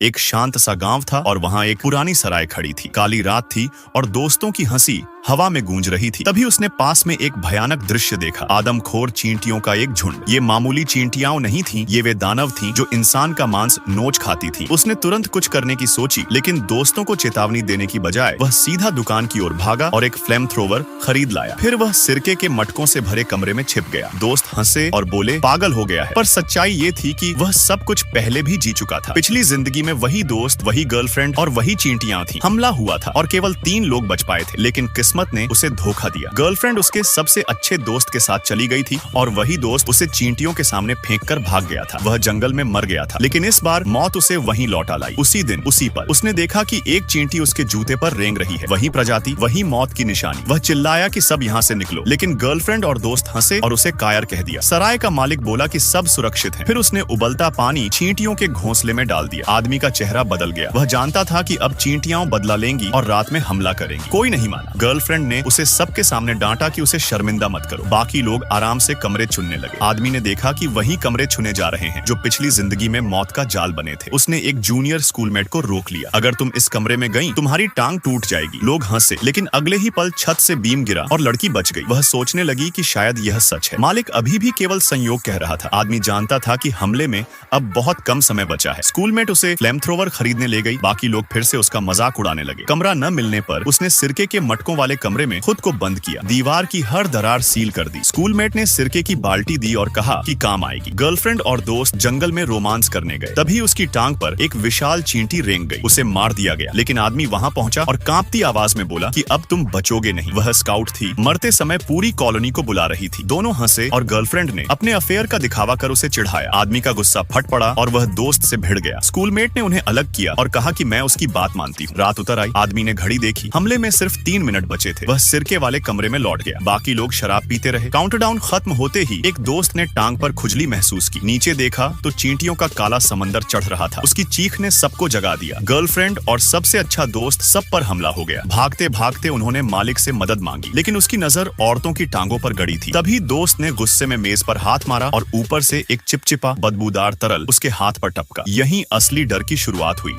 एक शांत सा गांव था और वहां एक पुरानी सराय खड़ी थी। काली रात थी और दोस्तों की हंसी हवा में गूंज रही थी। तभी उसने पास में एक भयानक दृश्य देखा। आदमखोर चींटियों का एक झुंड। ये मामूली चींटियां नहीं थीं, ये वे दानव थीं जो इंसान का मांस नोच खाती थीं। उसने तुरंत कुछ करने की सोची, लेकिन दोस्तों को चेतावनी देने की बजाय वह सीधा दुकान की ओर भागा और एक फ्लेम थ्रोवर खरीद लाया। फिर वह सिरके के मटकों से भरे कमरे में छिप गया। दोस्त हंसे और बोले, पागल हो गया है। पर सच्चाई ये थी कि वह सब कुछ पहले भी जी चुका था। पिछली जिंदगी में वही दोस्त, वही गर्लफ्रेंड और वही चींटियां थीं। हमला हुआ था और केवल 3 लोग बच पाए थे, लेकिन किस्मत ने उसे धोखा दिया। गर्लफ्रेंड उसके सबसे अच्छे दोस्त के साथ चली गई थी और वही दोस्त उसे चींटियों के सामने फेंक कर भाग गया था। वह जंगल में मर गया था, लेकिन इस बार मौत उसे वहीं लौटा लाई। उसी दिन, उसी पल उसने देखा कि एक चींटी उसके जूते पर रेंग रही है। वही प्रजाति, वही मौत की निशानी। वह चिल्लाया कि सब यहाँ से निकलो, लेकिन गर्लफ्रेंड और दोस्त हंसे और उसे कायर कह दिया। सराय का मालिक बोला कि सब सुरक्षित है। फिर उसने उबलता पानी चींटियों के घोंसले में डाल दिया। आदमी का चेहरा बदल गया। वह जानता था कि अब चींटियां बदला लेंगी और रात में हमला करेंगी। कोई नहीं माना। गर्लफ्रेंड ने उसे सबके सामने डांटा कि उसे शर्मिंदा मत करो। बाकी लोग आराम से कमरे चुनने लगे। आदमी ने देखा कि वही कमरे चुने जा रहे हैं जो पिछली जिंदगी में मौत का जाल बने थे। उसने एक जूनियर स्कूलमेट को रोक लिया। अगर तुम इस कमरे में गई, तुम्हारी टांग टूट जाएगी। लोग हंसे, लेकिन अगले ही पल छत से बीम गिरा और लड़की बच गई। वह सोचने लगी कि शायद यह सच है। मालिक अभी भी केवल संयोग कह रहा था। आदमी जानता था कि हमले में अब बहुत कम समय बचा है। स्कूलमेट उसे फ्लेम थ्रोवर खरीदने ले गई। बाकी लोग फिर से उसका मजाक उड़ाने लगे। कमरा न मिलने पर उसने सिरके के मटकों वाले कमरे में खुद को बंद किया। दीवार की हर दरार सील कर दी। स्कूलमेट ने सिरके की बाल्टी दी और कहा कि काम आएगी। गर्लफ्रेंड और दोस्त जंगल में रोमांस करने गए। तभी उसकी टांग पर एक विशाल चींटी रेंग गई। उसे मार दिया गया, लेकिन आदमी वहां पहुंचा और कांपती आवाज में बोला कि अब तुम बचोगे नहीं। वह स्काउट थी, मरते समय पूरी कॉलोनी को बुला रही थी। दोनों हंसे और गर्लफ्रेंड ने अपने अफेयर का दिखावा कर उसे चिढ़ाया। आदमी का गुस्सा फट पड़ा और वह दोस्त से भिड़ गया। स्कूलमेट ने उन्हें अलग किया और कहा कि मैं उसकी बात मानती हूँ। रात उतर आई। आदमी ने घड़ी देखी। हमले में सिर्फ 3 मिनट बचे थे। वह सिरके वाले कमरे में लौट गया। बाकी लोग शराब पीते रहे। काउंटडाउन खत्म होते ही एक दोस्त ने टांग पर खुजली महसूस की। नीचे देखा तो चींटियों का काला समंदर चढ़ रहा था। उसकी चीख ने सबको जगा दिया। गर्लफ्रेंड और सबसे अच्छा दोस्त सब पर हमला हो गया। भागते भागते उन्होंने मालिक से मदद मांगी, लेकिन उसकी नजर औरतों की टांगों पर गड़ी थी। तभी दोस्त ने गुस्से में मेज पर हाथ मारा और ऊपर से एक चिपचिपा बदबूदार तरल उसके हाथ पर टपका। यहीं असली डर की शुरुआत हुई।